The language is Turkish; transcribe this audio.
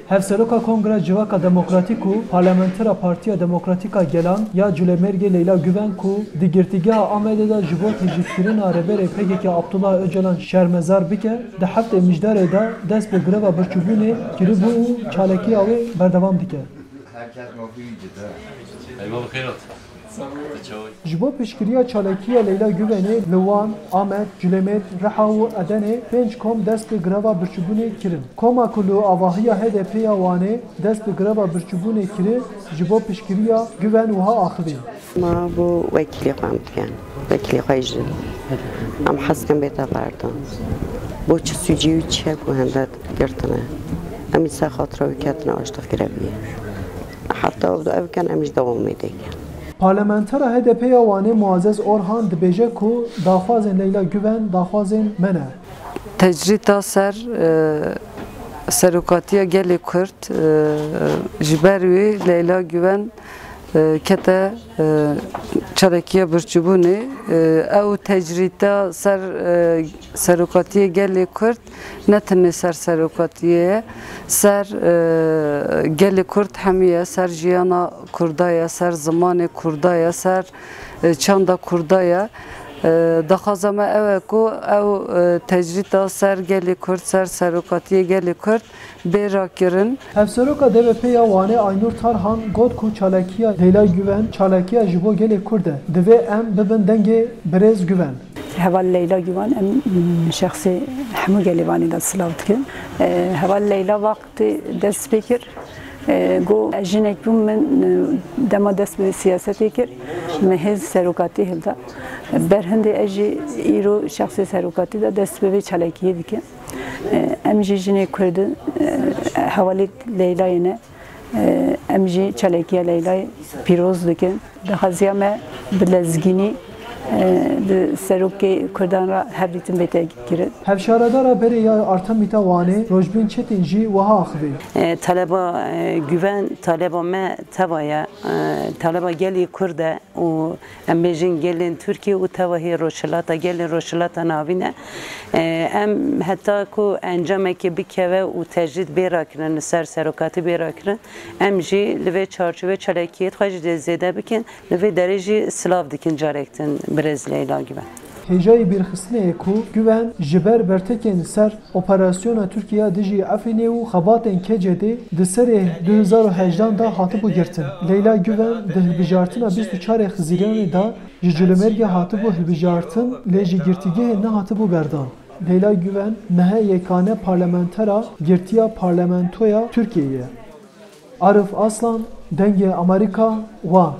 Hevseroka Kongre Civaka Demokratik u Parlamentera Partiya Demokratika Gelan ya Cülemerge Leyla Güven ku digirtigeha Amed'de jibo tecrütkirin arebere PKK Abdullah Öcalan şermezar bike de hafte mijdare da dest be greva birçubune kiri bu çaleki avi berdevam dike. Herkes mafiydi de. Eyvallah khairat. Jibo pişkiriya çalekiya Leyla Güven'e Lewan, Ahmet, Cülemet, Reha u Adene penç kom dest be greva birçubune kirin. Koma kulu avahiya HDP'ya wane dest be greva birçubune kiri jibo pişkiriya Güven uha axivi. ما بو وكيلي قامت يعني وكيلي خيجن عم حسكن بيت باردن بو تشسوجي وتشاك وهندات قرتنا أمي سا خاطرة وكاتنا واشتغل بيه حتى وبدو أو كان أمش دوام يديك Parlamentera HDP'ya wane Muazzez Orhan dibêje ku daxwazên Leyla Güven daxwazên me ne. Tecrîta ser serokatiya gelê Kurd ji ber wê Leyla Güven kete çarekiya birçîbûnê ew tecrîta ser serokatiya gelê Kurd ne tenê ser serokatiye ser gelê Kurd hemiye ser jiyana Kurdaya ser zimanê Kurdaya ser çanda Kurdaya daxwazame ew e ku ew tecrîta ser gelê Kurd ser serokatiya gelê Kurd bêra kirin. Hevseroka DVP'ya wane Aynur Tarhan got ku çalekiya Leyla Güven çalekiya ji bo gelê Kurd e. Divê em bibin dengê Birêz Güven. Heval Leyla Güven em şahsî hemû gelêvanî de silav dikin. Heval Leyla vaqtî dest pê kir. Go jinek bûm min dema dest bi siyasetê kir. Me hêz serokatî hilda. Berhindê ez jî îro şahsî serokatî de dest bi vê çalekiyê dikin. Em jî jinê Kurdin hevalê Leylayê ne em jî çalekiya Leylayê pîroz dikin. Dixwaziya me bi lezgînî di serokê Kurdan ra hevdîtin bête kirin. Hevşaredara berê ya Artemîta wane Rojbîn Çetin jî wiha axivî. taleba güven taleba me tevaya taleba gelê Kurd e û em bêjin gelên Türkiye û tevahê roşilata gelên roşilata navîne em heta ku encamekê bikeve û tecrid bêra kirin li ser serokatî bêra kirin em jî li vê çarçove çalekiyê xwe jî zêde bikin li vê derê jî silav dikin carektin Birêz Leyla Güven. Hêjayê bîrxistinê ku Güven ji ber bertekên ser operasyona Tirkiye dijî Efrînê û xebatên KCD di serê 2018 da hatibû girtin. Leyla Güven di hilbijartina 24 Xizîranê da ji Cülümergê hatibû hilbijartin lê ji girtîgehê ne hatibû berdan. Leyla Güven mehe yekane parlamentera girtiya parlamentoya Tirkiyeyê. Arif Aslan dengê Amerika wan.